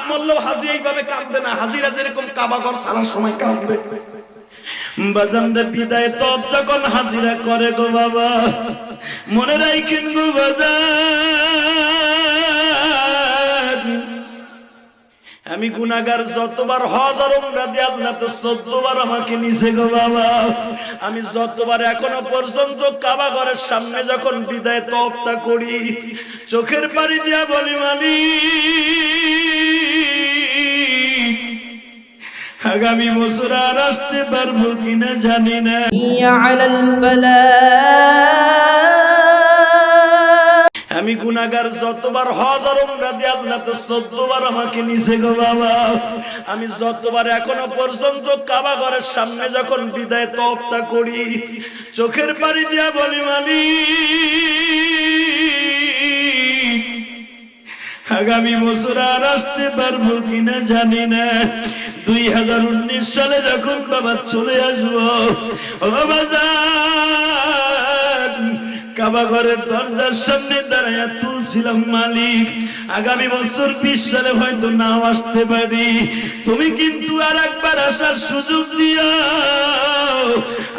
মারলেও হাজি এইভাবে কাঁদবে না, হাজিরা যেরকম কাবা ঘর ছাড়ার সময় কাঁদবে। বাজানরে বিদায় তব যখন হাজিরা করে গো বাবা, মনে রাখেন গো বাজান, আমি গুনাহগার, যতবার হজ আর উমরা দিয়ে আল্লাহ তো 14 বার আমাকে নিছে গো বাবা। আমি যতবার এখনো পর্যন্ত কাবা ঘরের সামনে যখন বিদায় তওবটা করি, চোখের পানি দিয়া বলি মালিক, আগামী বছর আর আসতে পারবো কিনা জানি না। আমি গুনাহগার, যতবার হজ আর উমরা দিয়ে আল্লাহ তো 14 বার আমাকে নিছে গো বাবা। আমি যতবার এখনো পর্যন্ত কাবা ঘরের সামনে যখন বিদায় তওবটা করি, চোখের পানি দিয়া বলি মালিক, আগামী বছর আর আসতে পারবো কিনা জানি না। 2019 সালে যখন বাবা চলে আসবো, ও বাজার, কাবা ঘরের দরজার সামনে দাঁড়াইয়া তুলছিলাম মালিক, আগামী বছর 20 সালে হয়তো নাও আসতে পারি, তুমি কিন্তু আর একবার আসার সুযোগ দিও।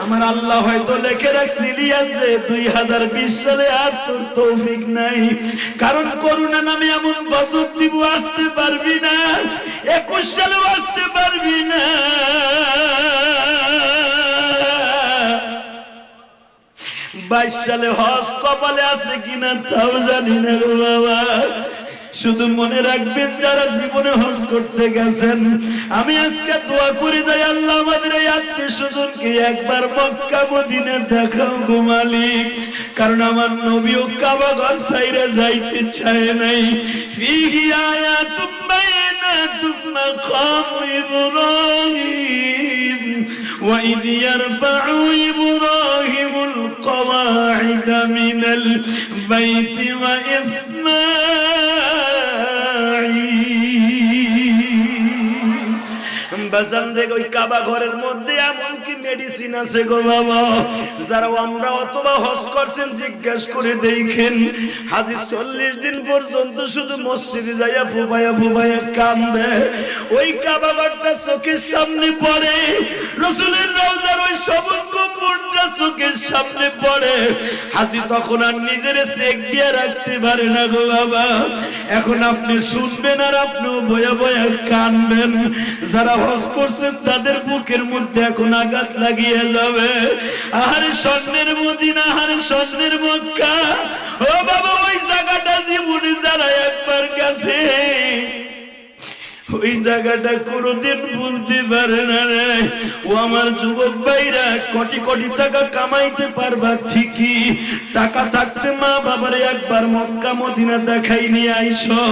আমার আল্লাহ হয়তো লিখে রাখছিলি যে 2020 সালে আর তোর তৌফিক নাই, কারণ করোনা নামে এমন বছর দিব আসতে পারবি না, 21 সালেও আসতে পারবি না। 22 সালে হজ কপালে আছে কিনা তাও জানি না গো বাবা। শুধু মনে রাখবেন, যারা জীবনে হজ করতে গেছেন, আমি আজকে দোয়া করে যাই, আল্লাহ আমাদের এই আত্মীয় স্বজনকে একবার মক্কা মদিনা দেখাও গো মালিক, কারণ আমার নবীও কাবা ঘর ছাইরা যাইতে চায় নাই। ফিহি আয়াতুম বাইনাতুম মাকামু ইব্রাহিম ওয়া ইয ইয়ারফাউ ইব্রাহিমুল কওয়াইদা মিনাল বাইতি ওয়া ওই কাবা ঘরের মধ্যে এমন কি মেডিসিন আছে গো বাবা, যারা আমরা অথবা হজ করছেন জিজ্ঞেস করে দেখেন, হাজি 40 দিন পর্যন্ত শুধু মসজিদে যাইয়া ফুবাইয়া ফুবাইয়া কান্দে। ওই কাবা ঘরটা চোখের সামনে পড়ে, রাসূলের রওজার ওই সবুজ গম্বুজটা চোখের সামনে পড়ে, হাজি তখন আর নিজের চেক দিয়ে রাখতে পারে না গো বাবা। এখন আপনি শুনবেন আর আপনি বয়া বয়া কানবেন। যারা হজ করছেন তাদের বুকের মধ্যে এখন আঘাত লাগিয়ে যাবে। আরে স্বর্ণের মদিনা, আরে স্বর্ণের মক্কা, ও বাবা, ওই জায়গাটা জীবনে যারা একবার গেছে, ওই জায়গাটা কোনোদিন ভুলতে পারে না রে। ও আমার যুবক ভাইরা, কোটি কোটি টাকা কামাইতে পারবা ঠিকই, টাকা থাকতে মা বাবারে একবার মক্কা মদিনা দেখাই নিয়ে আইসো।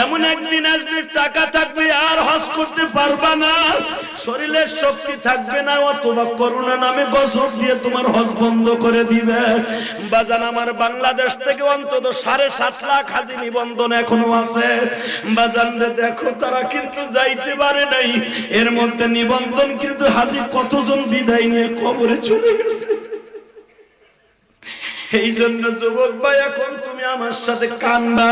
এমন একদিন আসবে টাকা থাকবে আর হজ করতে পারবা না, শরীরের শক্তি থাকবে না, অথবা করোনা নামে গজব দিয়ে তোমার হজ বন্ধ করে দিবে। বাজান, আমার বাংলাদেশ থেকে অন্তত 7.5 লাখ হাজি নিবন্ধন এখনো আছে। বাজান রে দেখো, তারা কিন্তু যাইতে পারে নাই, এর মধ্যে নিবন্ধন কিন্তু হাজি কতজন বিদায় নিয়ে কবরে চলে গেছে। এই জন্য যুবক ভাই, এখন তুমি আমার সাথে কান্দা,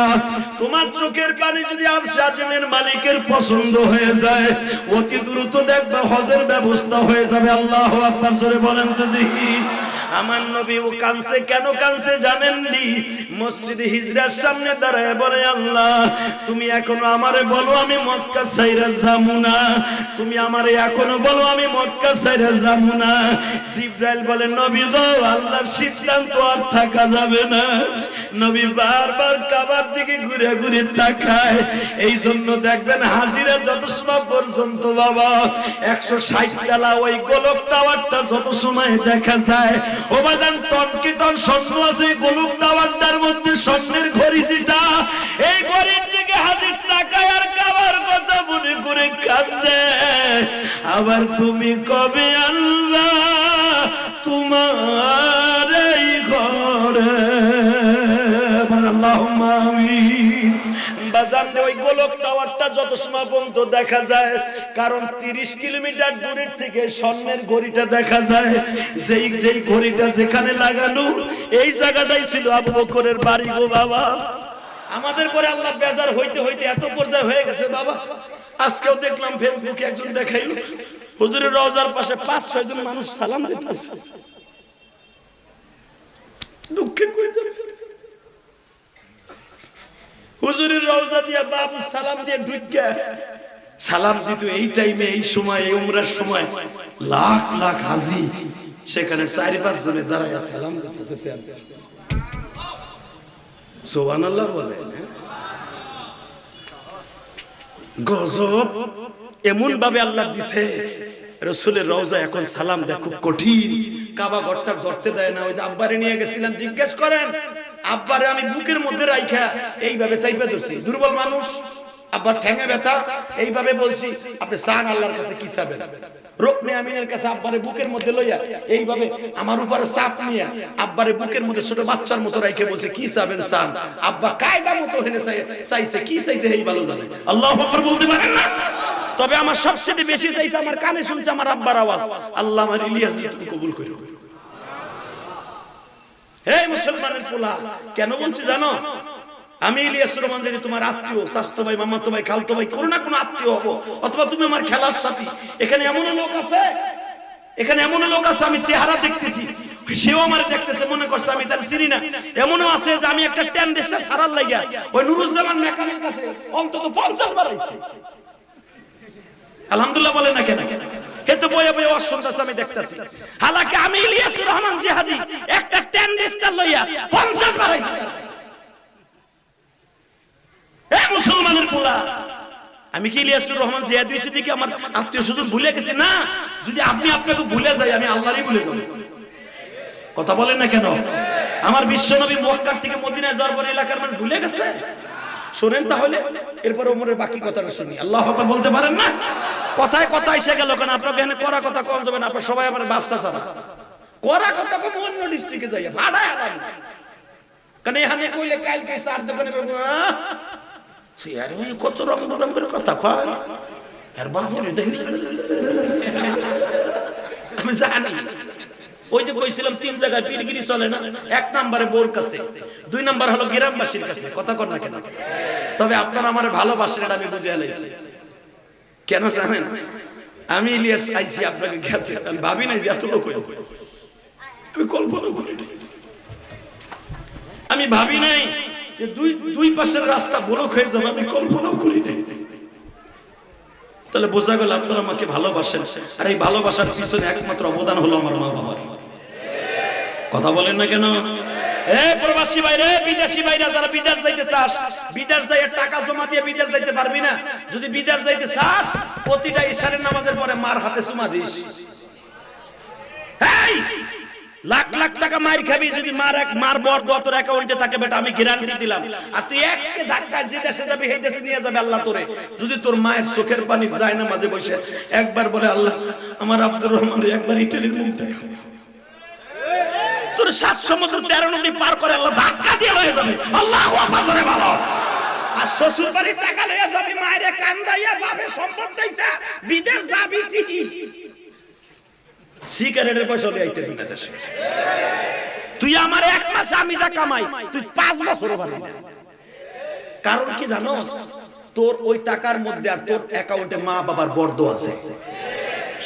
তোমার চোখের পানি যদি আরশে আজিমের মালিকের পছন্দ হয়ে যায়, অতি দ্রুত দেখবা হজের ব্যবস্থা হয়ে যাবে। আল্লাহু আকবার, জোরে বলেন তো দেখি। আমার নবী ও কানছে, কেন কানছে জানেননি? মসজিদে হিজরার সামনে দাঁড়ায় বলে, আল্লাহ তুমি এখনো আমারে বলো আমি মক্কা ছাইরা যাবো না, তুমি আমারে এখনো বলো আমি মক্কা ছাইরা যাবো না। জিবরাইল বলে, নবী গো, আল্লাহর সিদ্ধান্ত আর থাকা যাবে না। নবী বারবার কাবার দিকে ঘুরে ঘুরে তাকায়। এই জন্য দেখবেন হাজিরা যত সময় পর্যন্ত বাবা 160 তলা ওই গোলক টাওয়ারটা যত সময় দেখা যায়, ও বাদান টনকি টন স্বর্ণ আছে গোলক টাওয়ারটার মধ্যে, স্বর্ণের ঘড়ি যেটা, এই ঘড়ির দিকে হাজির তাকায় আর কাবার কথা মনে করে কাঁদে। আবার তুমি কবে আল্লাহ তোমার এই ঘরে, আল্লাহুম্মা আমিন। বাজারে ওই গোলক টাওয়ারটা যত সময় পর্যন্ত দেখা যায়, কারণ 30 কিলোমিটার দূরের থেকে স্বর্ণের ঘড়িটা দেখা যায়। যেই ঘড়িটা যেখানে লাগানো, এই জায়গাটাই ছিল আবু বকরের বাড়ি গো বাবা। আমাদের পরে আল্লাহ বেজার হইতে হইতে এত পর্যায়ে হয়ে গেছে বাবা। আজকেও দেখলাম ফেসবুকে একজন দেখাইল হুজুরের রওজার পাশে 5-6 জন মানুষ সালাম দিতেছে। দুঃখে কই যাবে হুজুরের রওজা দিয়া বাবু সালাম দিয়ে ঢুকিয়া সালাম দিত। এই টাইমে এই সময় এই উমরার সময় লাখ লাখ হাজি সেখানে 4-5 জনে দাঁড়ায় সালাম দিতেছে। সুবহানাল্লাহ বলে গজব। এমন ভাবে আল্লাহ দিছে রাসূলের রওজা এখন সালাম দেয় খুব কঠিন। কাবা ঘরটা ধরতে দেয় না। ওই যে আব্বারে নিয়ে গেছিলাম, জিজ্ঞেস করেন আব্বারে আমি বুকের মধ্যে রাইখা এইভাবে চাইপা ধরছি, দুর্বল মানুষ, আব্বার ঠ্যাঙে ব্যথা, এইভাবে বলছি আপনি চান আল্লাহর কাছে কি চাবেন? রুকনে আমিনের কাছে আব্বারে বুকের মধ্যে লইয়া এইভাবে আমার উপরে চাপ নিয়ে আব্বারে বুকের মধ্যে ছোট বাচ্চার মতো রাইখে বলছে কি চাবেন চান। আব্বা কায়দা মতো হেনে চাইছে, কি চাইছে এই ভালো জানে। আল্লাহু আকবার বলতে পারেন না? তবে আমার সবচেয়ে বেশি চাইছে আমার কানে শুনছে আমার আব্বার আওয়াজ, আল্লাহ আমার ইলিয়াস তুমি কবুল করো। হে মুসলমানের পোলা, কেন বলছি জানো? আমি ইলিয়াসুর রহমান যদি তোমার আত্মীয়, চাচতো ভাই, মামাতো ভাই, খালতো ভাই, কোনো না কোনো আত্মীয় হবো, অথবা তুমি আমার খেলার সাথী। এখানে এমন লোক আছে, এখানে এমন লোক আছে আমি চেহারা দেখতেছি, সেও আমার দেখতেছে, মনে করছে আমি তার চিনি না। এমনও আছে যে আমি একটা টেন্ডেস্টার সারার লাগিয়া ওই নুরুজ্জামান মেকানিক কাছে অন্তত 50 বার আইছি। আলহামদুলিল্লাহ বলে না কেন? এত বয়ে বয়ে অসন্তাস আমি দেখতেছি। হালাকি আমি ইলিয়াসুর রহমান জিহাদি একটা টেন্ডেস্টার লইয়া 50 বার আইছি। এ মুসলমানের পোলা, আমি কি ইলিয়াসুর রহমান জিহাদি হইছি দেখি আমার আত্মীয় স্বজন ভুলে গেছি? না, যদি আপনি আপনাকে ভুলে যাই আমি আল্লাহরই ভুলে যাব। কথা বলেন না কেন? আমার বিশ্বনবী মক্কা থেকে মদিনায় যাওয়ার পর এলাকার মানুষ ভুলে গেছে। শুনেন তাহলে, এরপর ওমরের বাকি কথাটা শুনি। আল্লাহু আকবার বলতে পারেন না? কথায় কথা এসে গেল কেন? আপনাকে এখানে করা কথা কোন যাবে না, আপনারা সবাই আমার ব্যবসা ছাড়া করা কথা কো অন্য ডিস্ট্রিক্টে যাই ভাড়া আরাম। কারণ এখানে কইলে কালকে চার দোকানে সে আর ওই কত রং রং করে কথা কয় আর বাপরে দেখি আমি জানি। ওই যে কইছিলাম 3 জায়গায় পীরগিরি চলে না, 1 নম্বরে বোর কাছে, 2 নম্বর হলো গ্রামবাসীর কাছে। কথা কর না কেন? তবে আপনারা আমার ভালোবাসেন এটা আমি বুঝে আলাইছি। কেন জানেন? আমি ইলিয়াস আইছি আপনাকে গেছে, আমি ভাবি নাই যে এত লোক হইব, আমি কল্পনা করি নাই, আমি ভাবি নাই যে দুই পাশের রাস্তা ব্লক হয়ে যাবে, আমি কল্পনাও করি নাই। তাহলে বোঝা গেল আপনারা আমাকে ভালোবাসেন, আর এই ভালোবাসার পিছনে একমাত্র অবদান হলো আমার মা বাবার। কথা বলেন না কেন? এ প্রবাসী ভাই রে, বিদেশি ভাইরা যারা বিদেশ যাইতে চাস, বিদেশ যাইয়ে টাকা জমা দিয়ে বিদেশ যাইতে পারবি না। যদি বিদেশ যাইতে চাস, প্রতিটা ইশারের নামাজের পরে মার হাতে চুমা দিস। এই লাখ লাখ টাকা মার খাবি, যদি মার বর দোয়া তোর অ্যাকাউন্টে থাকে বেটা, আমি গ্যারান্টি দিলাম। আর তুই একটা ধাক্কা যে দেশে যাবি সেই দেশে নিয়ে যাবে আল্লাহ তোরে। যদি তোর মায়ের চোখের পানি যায় না মাঝে বসে একবার বলে আল্লাহ আমার আব্দুর রহমান একবার ইটালির মুখ দেখা, তোর 7 সমুদ্র 13 নদী পার করে আল্লাহ ধাক্কা দিয়ে লয়ে যাবে। আল্লাহু আকবার করে বলো। আর শ্বশুর বাড়ির টাকা লয়ে যাবি, মায়ের কান্দাইয়া বাপে সম্পদ দিছা, বিদেশ যাবি ঠিকই, সিগারেটের পয়সা লয়ে আইতে দিনা দেশে। তুই আমার 1 মাস আমি যা কামাই তুই 5 বছর পারবি না। কারণ কি জানোস? তোর ওই টাকার মধ্যে আর তোর অ্যাকাউন্টে মা বাবার বর্দ আছে।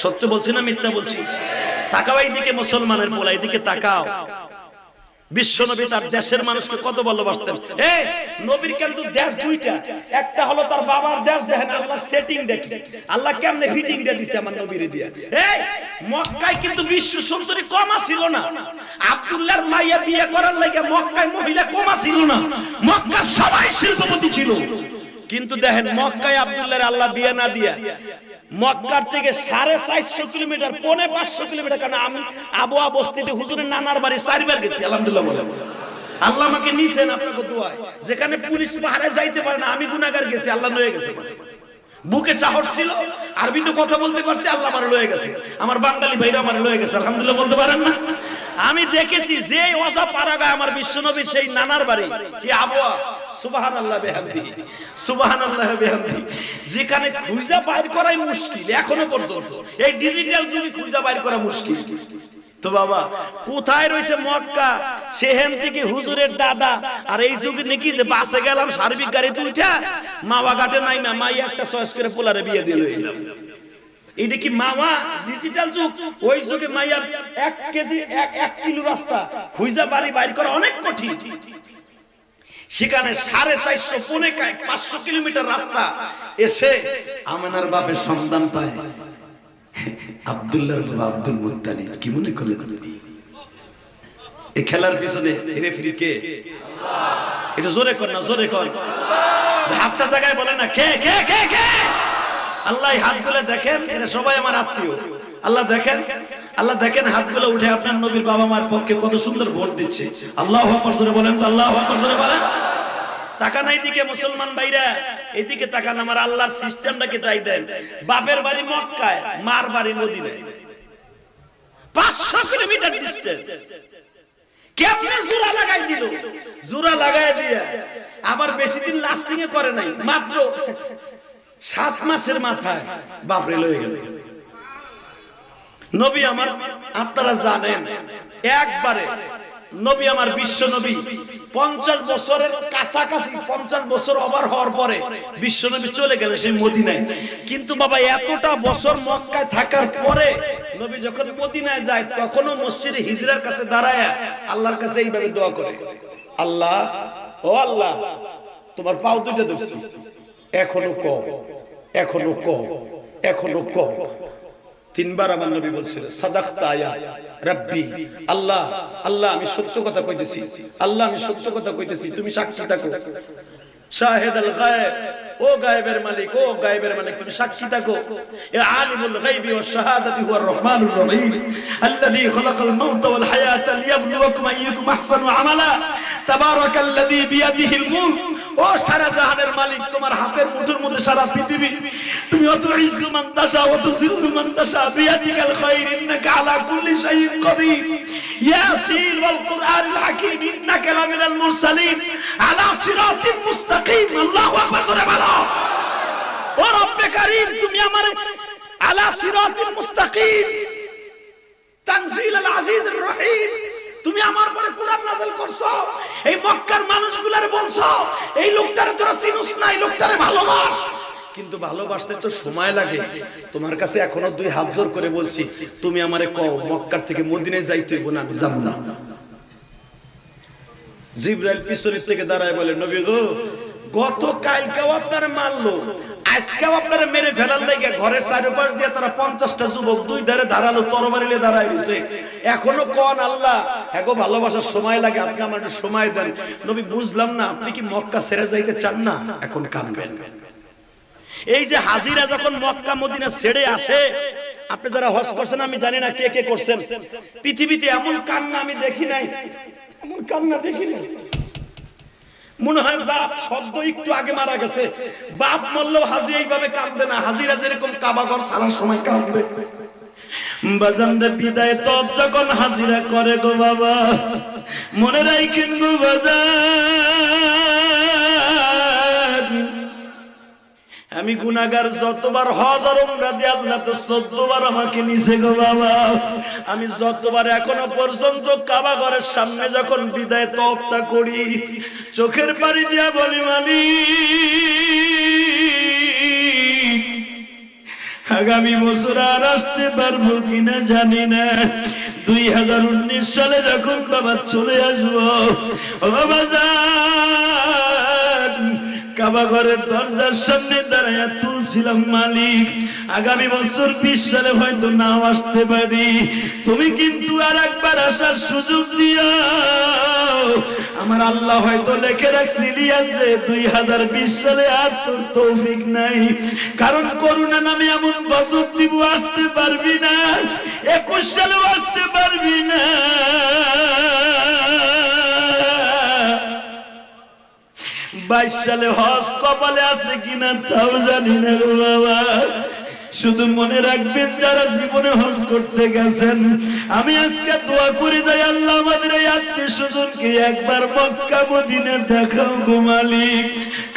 সত্য বলছি না মিথ্যা বলছি? তাকাও এইদিকে মুসলমানের পোলা, এদিকে তাকাও। বিশ্বনবী তার দেশের মানুষকে কত ভালোবাসতেন। এই নবীর কিন্তু দেশ দুইটা, একটা হলো তার বাবার দেশ, দেখেন আল্লাহর সেটিং দেখি, আল্লাহ কেমনে ফিটিং দিয়ে দিছে আমার নবীরে দিয়া। এই মক্কায় কিন্তু বিশ্ব সুন্দরী কম ছিল না। আব্দুল্লাহর মাইয়া বিয়ে করার লাগে মক্কায় মহিলা কম ছিল না, মক্কার সবাই শিল্পপতি ছিল। কিন্তু দেখেন মক্কায় আব্দুল্লাহর আল্লাহ বিয়ে না দিয়া মক্কার থেকে 450 কিলোমিটার 550 কিলোমিটার, কারণ আমি আবুয়া বস্তিতে হুজুরের নানার বাড়ি 4 বার গেছি। আলহামদুলিল্লাহ বলে আল্লাহ আমাকে নিছেন আপনাকে দোয়ায়। যেখানে পুলিশ পাহারায় যাইতে পারে না আমি গুনাহগার গেছি, আল্লাহ লয়ে গেছে। বুকে সাহস ছিল, আরবি তো কথা বলতে পারছি, আল্লাহ আমার লয়ে গেছে। আমার বাঙালি ভাইরা আমার লয়ে গেছে। আলহামদুলিল্লাহ বলতে পারেন না? আমি দেখেছি যে ওজা পারাগায় আমার বিশ্বনবীর সেই নানার বাড়ি, কি আবুয়া, সুবহানাল্লাহ বিহামদিহি, সুবহানাল্লাহ বিহামদিহি, যেখানে খুঁজা বাইর করাই মুশকিল এখনো পর্যন্ত। এই ডিজিটাল যুগে খুঁজা বাইর করা মুশকিল। তো বাবা কোথায় রয়েছে মক্কা, সেখান থেকে হুজুরের দাদা আর এই যুগে নাকি যে বাসে গেলাম সার্বিক গাড়িতে উঠা মাওয়া ঘাটে নাইমা মাই একটা চয়েস করে পোলারে বিয়ে দিয়ে এলাম। এটা কি মাওয়া ডিজিটাল যুগ? ওই যুগে মাইয়া 1 কেজি 1 কিলো রাস্তা খুঁজা বাড়ি বাইর করা অনেক কঠিন। সেখানে 450 পৌনে 500 কিলোমিটার রাস্তা এসে আমেনার বাপের সন্তান পায় আব্দুল্লাহর বাবা আব্দুল মুত্তালিব। কি মনে করলেন এই খেলার পিছনে ধীরে ফিরে কে? আল্লাহ। এটা জোরে কর না, জোরে কর, হাতটা জায়গায় বলেন না কে কে কে কে? আল্লাহ। হাতগুলো দেখেন, এরা সবাই আমার আত্মীয়। আল্লাহ দেখেন, আল্লাহ দেখেন হাতগুলো উঠে আপনার নবীর বাবা মার পক্ষে কত সুন্দর ভোট দিচ্ছে। আল্লাহু আকবার জোরে বলেন তো, আল্লাহু আকবার জোরে বলেন। তাকান এইদিকে মুসলমান ভাইরা, এইদিকে তাকান। আমার আল্লাহর সিস্টেমটাকে তাই দেন। বাপের বাড়ি মক্কায়, মার বাড়ি মদিনায়, 500 কিলোমিটার ডিসটেন্স। কেমনে জোড়া লাগাই দিল? জোড়া লাগাই দিয়ে আবার বেশি দিন লাস্টিং এ করে নাই, মাত্র 7 মাসের মাথায় বাপরে লয়ে গেল নবী আমার। আপনারা জানেন একবারে নবী আমার বিশ্ব নবী 50 বছরের কাছাকাছি, 50 বছর ওভার হওয়ার পরে বিশ্ব নবী চলে গেলেন সেই মদিনায়। কিন্তু বাবা এতটা বছর মক্কায় থাকার পরে নবী যখন মদিনায় যায় তখনও মসজিদে হিজরার কাছে দাঁড়ায় আল্লাহর কাছে এইভাবে দোয়া করে, আল্লাহ ও আল্লাহ তোমার পাও দুইটা ধরছি, এখনো কম, এখনো কম, এখনো কম। 3 বার আমার নবী বলছিলেন সাদাকতা ইয়া রাব্বি, আল্লাহ আল্লাহ আমি সত্য কথা কইতেছি, আল্লাহ আমি সত্য কথা কইতেছি, তুমি সাক্ষী থাকো। শাহিদাল গায়ব, ও গায়বের মালিক, ও গায়বের মালিক তুমি সাক্ষী থাকো। ইয়া আলিমুল গায়বি ওয়াশ শাহাদাতি হুয়ার রহমানুর রহিম আল্লাযী খালাকাল মাউতা ওয়াল হায়াতা লিয়াবলুয়াকুম আইয়ুকুম আহসানু আমালা তাবারাকাল্লাযী বিয়াদিহিল মুলক। ও সারা জাহানের মালিক, তোমার হাতের মুঠোর মধ্যে সারা পৃথিবী। তুমি অত ইজ্জু মান তাশা ওয়া তুযিল্লু মান তাশা বিয়াদিকাল খায়র ইন্নাকা আলা কুল্লি শাইইন কাদির। ইয়াসিন ওয়াল কুরআনিল হাকীম ইন্নাকা লামিনাল মুরসালিন আলা সিরাতিন মুস্তাকিম। আল্লাহু আকবার করে বলো, ও রব্বে কারীম তুমি আমারে আলা সিরাতিন মুস্তাকিম তানজিলাল আজিজুর রহিম, তুমি আমার পরে কোরআন নাযিল করছো। এই মক্কার মানুষগুলারে বলছো এই লোকটারে তোরা চিনুস না, এই লোকটারে ভালোবাস। কিন্তু ভালোবাসতে তো সময় লাগে। তোমার কাছে এখনো 2 হাত জোর করে বলছি, তুমি আমারে কও মক্কার থেকে মদিনায় যাইতে হইব না, আমি যাব না। জিবরাইল পিছনের থেকে দাঁড়ায় বলে, নবী গো গত কালকেও আপনারে মারলো, আজকেও আপনারে মেরে ফেলার লাগে ঘরের চারপাশ দিয়ে তারা 50টা যুবক 2 ধারে ধারালো তরবারি নিয়ে দাঁড়ায় রয়েছে, এখনো কোন আল্লাহ এগো ভালোবাসার সময় লাগে, আপনি আমার একটু সময় দেন। নবী বুঝলাম না, আপনি কি মক্কা ছেড়ে যাইতে চান না? এখন কাঁদবেন। এই যে হাজিরা যখন মক্কা মদিনা ছেড়ে আসে, আপনি যারা হজ করছেন আমি জানি না কে কে করছেন, পৃথিবীতে এমন কান্না আমি দেখি নাই, এমন কান্না দেখি নাই। মনে হয় বাপ শব্দ একটু আগে মারা গেছে, বাপ মরলেও হাজি এইভাবে কাঁদবে না। হাজিরা যেরকম কাবাঘর সারার সময় কাঁদবে, বাজানরে বিদায় তব যখন হাজিরা করে গো বাবা, মনে রাখেন গো বাজান, আমি গুনাহগার, যতবার হজ আর উমরা দিয়ে আল্লাহ তো 14 বার আমাকে নিছে গো বাবা। আমি যতবার এখনো পর্যন্ত কাবা ঘরের সামনে যখন বিদায় তওবটা করি, চোখের পানি দিয়া বলি মালিক আগামী বছর আর আসতে পারবো কিনা জানি না। 2019 সালে যখন বাবা চলে আসবো, ও বাবা যান কাবা ঘরের দরজার সামনে দাঁড়াইয়া তুলছিলাম, মালিক আগামী বছর 20 সালে হয়তো নাও আসতে পারি, তুমি কিন্তু আর একবার আসার সুযোগ দিও। আমার আল্লাহ হয়তো লিখে রাখছিলি যে 2020 সালে আর তোর তৌফিক নাই, কারণ করুণা নামে এমন গজব দিব আসতে পারবি না, 21 সালেও আসতে পারবি না। 22 সালে হজ কপালে আছে কিনা তাও জানি না গো বাবা। শুধু মনে রাখবেন যারা জীবনে হজ করতে গেছেন, আমি আজকে দোয়া করে যাই আল্লাহ আমাদের এই আত্মীয়স্বজনকে একবার মক্কা মদিনা দেখাও গো মালিক,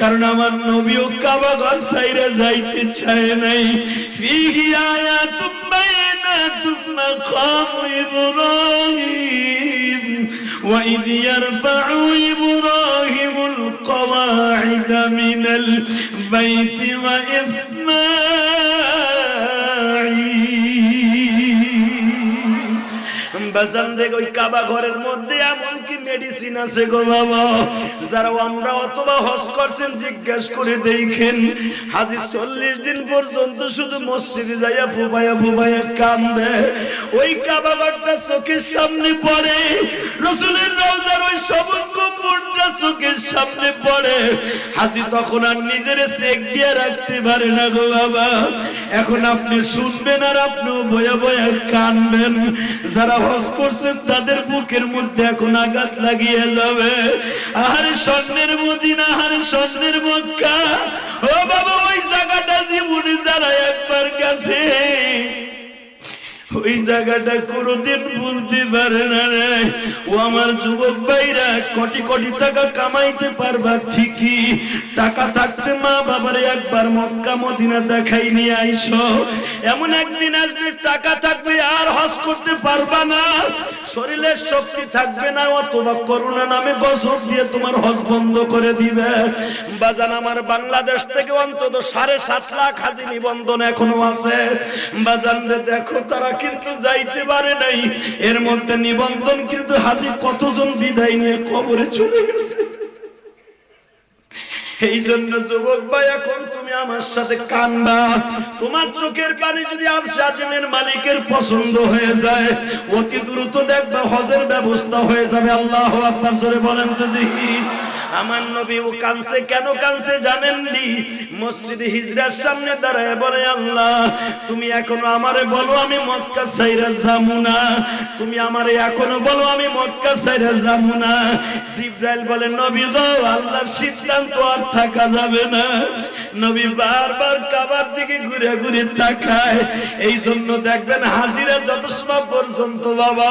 কারণ আমার নবীও কাবা ঘর ছাইরা যাইতে চায় নাই। ফিহি আয়াতুম বাইনা مقام إبراهيم وإذ يرفع إبراهيم القواعد من البيت وإسماعيل বাজান রে ওই কাবা ঘরের মধ্যে এমন কি মেডিসিন আছে গো বাবা, যারা আমরা অথবা হজ করছেন জিজ্ঞেস করে দেখেন, হাজি 40 দিন পর্যন্ত শুধু মসজিদে যাইয়া ফুবাইয়া ফুবাইয়া কান্দে। ওই কাবা ঘরটা চোখের সামনে পড়ে, রাসূলের রওজার ওই সবুজ গম্বুজটা চোখের সামনে পড়ে, হাজি তখন আর নিজের চেক দিয়ে রাখতে পারে না গো বাবা। এখন আপনি শুনবেন আর আপনিও বয়া বয়া কানবেন। যারা হজ করছেন তাদের বুকের মধ্যে এখন আঘাত লাগিয়ে যাবে। আরে স্বর্ণের মদিনা, আরে স্বর্ণের মক্কা, ও বাবা ওই জায়গাটা জীবনে যারা একবার গেছে ওই জায়গাটা কোনোদিন ভুলতে পারে না রে। ও আমার যুবক ভাইরা, কোটি কোটি টাকা কামাইতে পারবা ঠিকই, টাকা থাকতে মা বাবারে একবার মক্কা মদিনা দেখাই নিয়ে আইসো। এমন একদিন আসবে টাকা থাকবে আর হজ করতে পারবা না, শরীরের শক্তি থাকবে না, অথবা করোনা নামে গজব দিয়ে তোমার হজ বন্ধ করে দিবে। বাজান আমার বাংলাদেশ থেকে অন্তত 7.5 লাখ হাজি নিবন্ধন এখনো আছে। বাজান রে দেখো তারা কিন্তু যাইতে পারে নাই, এর মধ্যে নিবন্ধন কিন্তু হাজি কতজন বিদায় নিয়ে কবরে চলে গেছে। এই জন্য যুবক ভাই এখন তুমি আমার সাথে কান্দা, তোমার চোখের পানি যদি আরশে আজিমের মালিকের পছন্দ হয়ে যায়, অতি দ্রুত দেখবা হজের ব্যবস্থা হয়ে যাবে। আল্লাহু আকবার, জোরে বলেন তো দেখি। আমার নবী ও কানছে, কেন কানছে জানেননি? মসজিদে হিজরার সামনে দাঁড়ায় বলে, আল্লাহ তুমি এখনো আমারে বলো আমি মক্কা ছাইরা যাবো না, তুমি আমারে এখনো বলো আমি মক্কা ছাইরা যাবো না। জিবরাইল বলে, নবী গো আল্লাহর সিদ্ধান্ত আর থাকা যাবে না। নবী বারবার কাবার দিকে ঘুরে ঘুরে তাকায়। এই জন্য দেখবেন হাজিরা যত সময় পর্যন্ত বাবা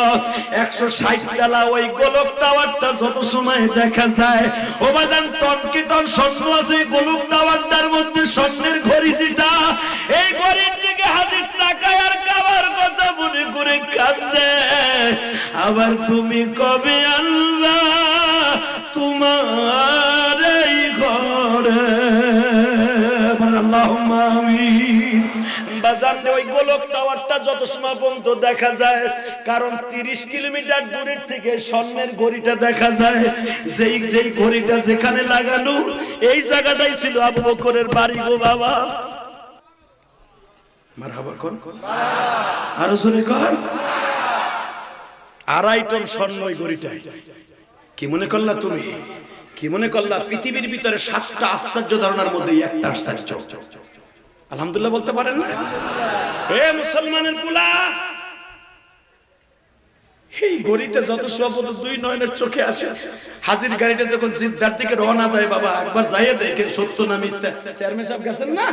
160 তলা ওই গোলক টাওয়ারটা যত সময় দেখা যায়, ও বাদান টন কি টন স্বর্ণ আছে গোলক টাওয়ারটার মধ্যে, স্বর্ণের ঘড়ি যেটা, এই ঘড়ির দিকে হাজির তাকায় আর কাবার কথা মনে করে কাঁদে। আবার তুমি কবে আল্লাহ তোমার এই ঘরে, আল্লাহুম্মা আমিন। বাজার ওই গোলক টাওয়ারটা যত সময় পর্যন্ত দেখা যায়, কারণ 30 কিলোমিটার দূরের থেকে স্বর্ণের ঘড়িটা দেখা যায়। যেই যেই ঘড়িটা যেখানে লাগানো, এই জায়গাটাই ছিল আবু বকরের বাড়ি গো বাবা। মারহাবা কোন আর জোরে কর। 2.5 টন স্বর্ণ ওই ঘড়িটায়। কি মনে করলা তুমি? কি মনে করলা পৃথিবীর ভিতরে 7টা আশ্চর্য ধারণার মধ্যে একটা আশ্চর্য? আলহামদুলিল্লাহ বলতে পারেন না? এ মুসলমানের পুলা, এই ঘড়িটা যত সবদ 2 নয়নের চোখে আসে। হাজির গাড়িটা যখন জিদ্দার দিকে রওনা দেয় বাবা, একবার যাইয়ে দেখেন সত্য না মিথ্যা। চেয়ারম্যান সাহেব গেছেন না,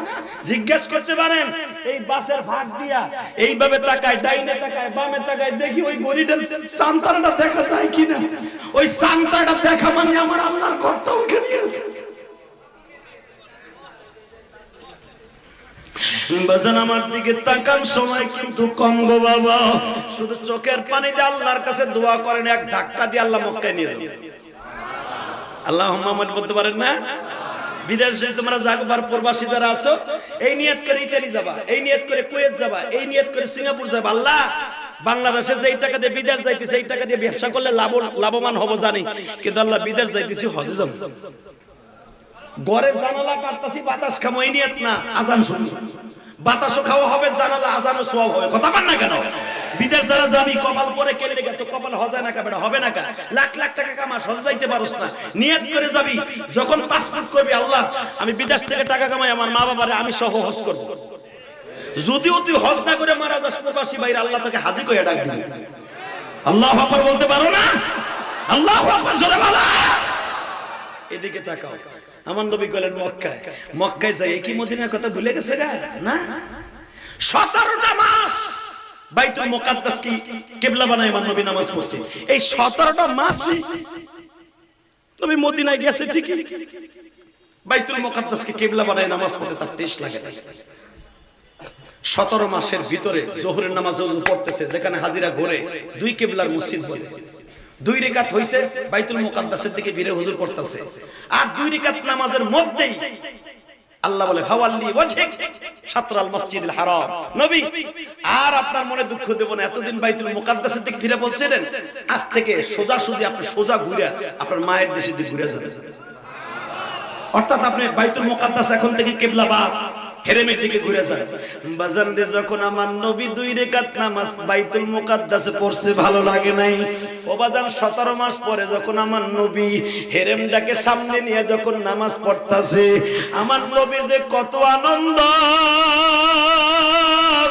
জিজ্ঞেস করতে পারেন। এই বাসের ভাগ দিয়া এইভাবে তাকায়, ডাইনে তাকায়, বামে তাকায়, দেখি ওই ঘড়িটার চান্তারাটা দেখা যায় কিনা। ওই চান্তারাটা দেখা মানে আমার আল্লাহর ঘরটা ওখানে আছে। বাজান আমার দিকে তাকান, সময় কিন্তু কম গো বাবা। শুধু চোখের পানি দিয়ে আল্লাহর কাছে দোয়া করেন, এক ধাক্কা দিয়ে আল্লাহ মক্কায় নিয়ে যাবে। আল্লাহুম্মা আমিন বলতে পারেন না? বিদেশে তোমরা যাবার প্রবাসী যারা আছো, এই নিয়ত করে ইতালি যাবা, এই নিয়ত করে কুয়েত যাবা, এই নিয়ত করে সিঙ্গাপুর যাবা। আল্লাহ বাংলাদেশে যেই টাকা দিয়ে বিদেশ যাইতেছে, এই টাকা দিয়ে ব্যবসা করলে লাভবান হব জানি, কিন্তু আল্লাহ বিদেশ যাইতেছি হজে যাব। ঘরের জানালা কাটতাছি, বাতাস খামো, এই নিয়ত না, আজান শুনি, বাতাসও খাওয়া হবে, জানালা আজানও সওয়াব হবে। কথা বল না কেন? বিদেশ যারা যাবি কপাল পরে কেলে লেগে, তো কপাল হজায় না কাবেড়া হবে না কেন? লাখ লাখ টাকা কামাস, হজ যাইতে পারোস না, নিয়ত করে যাবি। যখন পাসপোর্ট করবি, আল্লাহ আমি বিদেশ থেকে টাকা কামাই, আমার মা বাবারে আমি সহ হজ করব। যদিও তুই হজ না করে মারা যাস প্রবাসী ভাইরা, আল্লাহ তোকে হাজি কইয়া ডাক দিবে। আল্লাহু আকবার বলতে পারো না? আল্লাহু আকবার জোরে বলো। এদিকে তাকাও। আমার নবী গেলেন মক্কায়, মক্কায় যাই কি মদিনার কথা ভুলে গেছে গা না? 17টা মাস বাইতুল মুকাদ্দাস কি কিবলা বানায় আমার নবী নামাজ পড়ছে। এই 17টা মাসই নবী মদিনায় গেছে ঠিকই, বাইতুল মুকাদ্দাস কি কিবলা বানায় নামাজ পড়তে তার টেস্ট লাগে না। 17 মাসের ভিতরে জোহরের নামাজ পড়তেছে, যেখানে হাজিরা ঘুরে 2 কিবলার মসজিদ বলে, 2 রাকাত হইছে বাইতুল মুকাদ্দাসের দিকে ভিড়ে হুজুর পড়তেছে, আর 2 রাকাত নামাজের মধ্যেই আল্লাহ বলে ফাওয়াল্লি ওয়াজহিক শাতরাল মসজিদুল হারাম। নবী আর আপনার মনে দুঃখ দেব না, এতদিন বাইতুল মুকাদ্দাসের দিকে ফিরে বলছিলেন, আজ থেকে সোজাসুজি আপনি সোজা ঘুরে আপনার মায়ের দেশের দিকে ঘুরে যাবেন। অর্থাৎ আপনি বাইতুল মুকাদ্দাস এখন থেকে কিবলাবাদ হেরেমের দিকে ঘুরে যান। বাজান রে, যখন আমার নবী 2 রাকাত নামাজ বাইতুল মুকাদ্দাসে পড়ছে ভালো লাগে নাই। ও বাজান, 17 মাস পরে যখন আমার নবী হেরেমটাকে সামনে নিয়ে যখন নামাজ পড়তাছে, আমার নবীর যে কত আনন্দ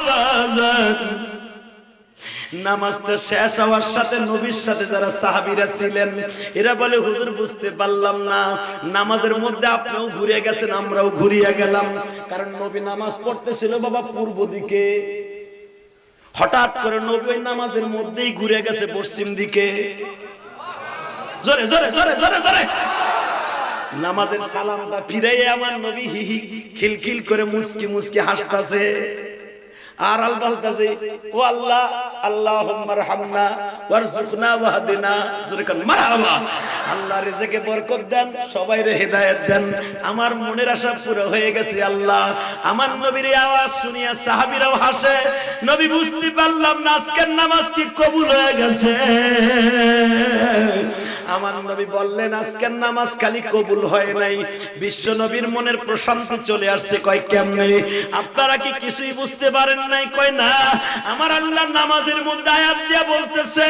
বাজান। নামাজটা শেষ হওয়ার সাথে নবীর সাথে যারা সাহাবীরা ছিলেন এরা বলে, হুজুর বুঝতে পারলাম না, নামাজের মধ্যে আপনিও ঘুরে গেছেন, আমরাও ঘুরিয়ে গেলাম। কারণ নবী নামাজ পড়তেছিল বাবা পূর্ব দিকে, হঠাৎ করে নবী নামাজের মধ্যেই ঘুরে গেছে পশ্চিম দিকে। জোরে জোরে জোরে জোরে জোরে নামাজের সালামটা ফিরাইয়ে আমার নবী হিহি খিলখিল করে মুস্কি মুস্কি হাসতাছে আর আলবালতাছে, ও আল্লাহ আল্লাহুম্মা রহমনা ওয়ারযুকনা ওয়াহদিনা। জোরে কান মারহাবা। আল্লাহ রিজকে বরকত দেন, সবাইরে হেদায়েত দেন। আমার মনের আশা পুরো হয়ে গেছে আল্লাহ। আমার নবীর আওয়াজ শুনিয়া সাহাবীরাও হাসে। নবী বুঝতে পারলাম না আজকের নামাজ কি কবুল হয়ে গেছে। আমার নবী বললেন, আজকের নামাজ খালি কবুল হয় নাই, বিশ্ব নবীর মনের প্রশান্তি চলে আসছে। কয় কেমনে? আপনারা কি কিছুই বুঝতে পারেন নাই? কয় না, আমার আল্লাহ নামাজের মধ্যে আয়াত দিয়া বলতেছে,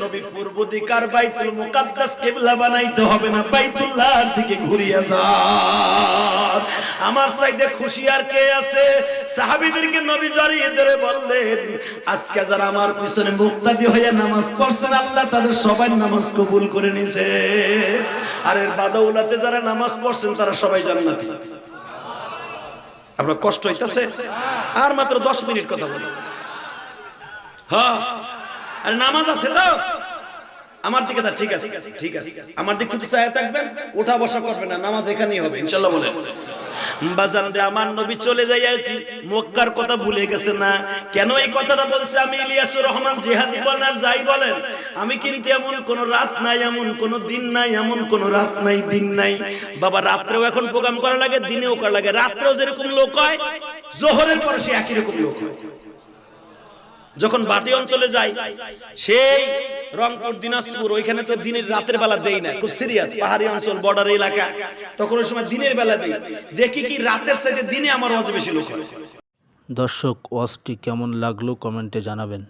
নবী পূর্ব দিকার বাইতুল মুকাদ্দাস কিবলা বানাইতে হবে না, বাইতুল্লাহর দিকে ঘুরিয়ে যান। আমার চাইতে খুশি আর কে আছে? সাহাবীদেরকে নবী জড়িয়ে ধরে বললেন, আজকে যারা আমার পিছনে মুক্তাদি হয়ে নামাজ পড়ছেন, আল্লাহ তাদের সবাই নামাজ কবুল করে নিছে। আর এর বাদৌলাতে যারা নামাজ পড়ছেন তারা সবাই জান্নাতি। আপনার কষ্ট হইতাছে? আর মাত্র 10 মিনিট কথা বলি। হ্যাঁ, আর নামাজ আছে তো আমার দিকে? তা ঠিক আছে, ঠিক আছে, আমার দিকে একটু চায়া থাকবেন, ওঠা বসা করবেন না, নামাজ এখানেই হবে ইনশাআল্লাহ। বলে বাজান রে, আমার নবী চলে যাইয়া কি মক্কার কথা ভুলে গেছে না? কেন এই কথাটা বলছে? আমি ইলিয়াসুর রহমান জিহাদি বলেন আর যাই বলেন, আমি কিন্তু এমন কোন রাত নাই, এমন কোন দিন নাই, এমন কোন রাত নাই দিন নাই বাবা। রাত্রেও এখন প্রোগ্রাম করা লাগে, দিনেও করা লাগে। রাত্রেও যেরকম লোক হয়, জোহরের পরে সে একই রকম লোক হয়। যখন বাটি অঞ্চলে যাই, সেই রংপুর দিনাজপুর, ওইখানে তো দিনের রাতের বেলা দেই না, খুব সিরিয়াস, পাহাড়ি অঞ্চল, বর্ডার এলাকা, তখন ওই সময় দিনের বেলা দেই। দেখি কি রাতের সাইডে দিনে আমার ওয়াজ বেশি লোক হয়। দর্শক, ওয়াজটি কেমন লাগলো কমেন্টে জানাবেন।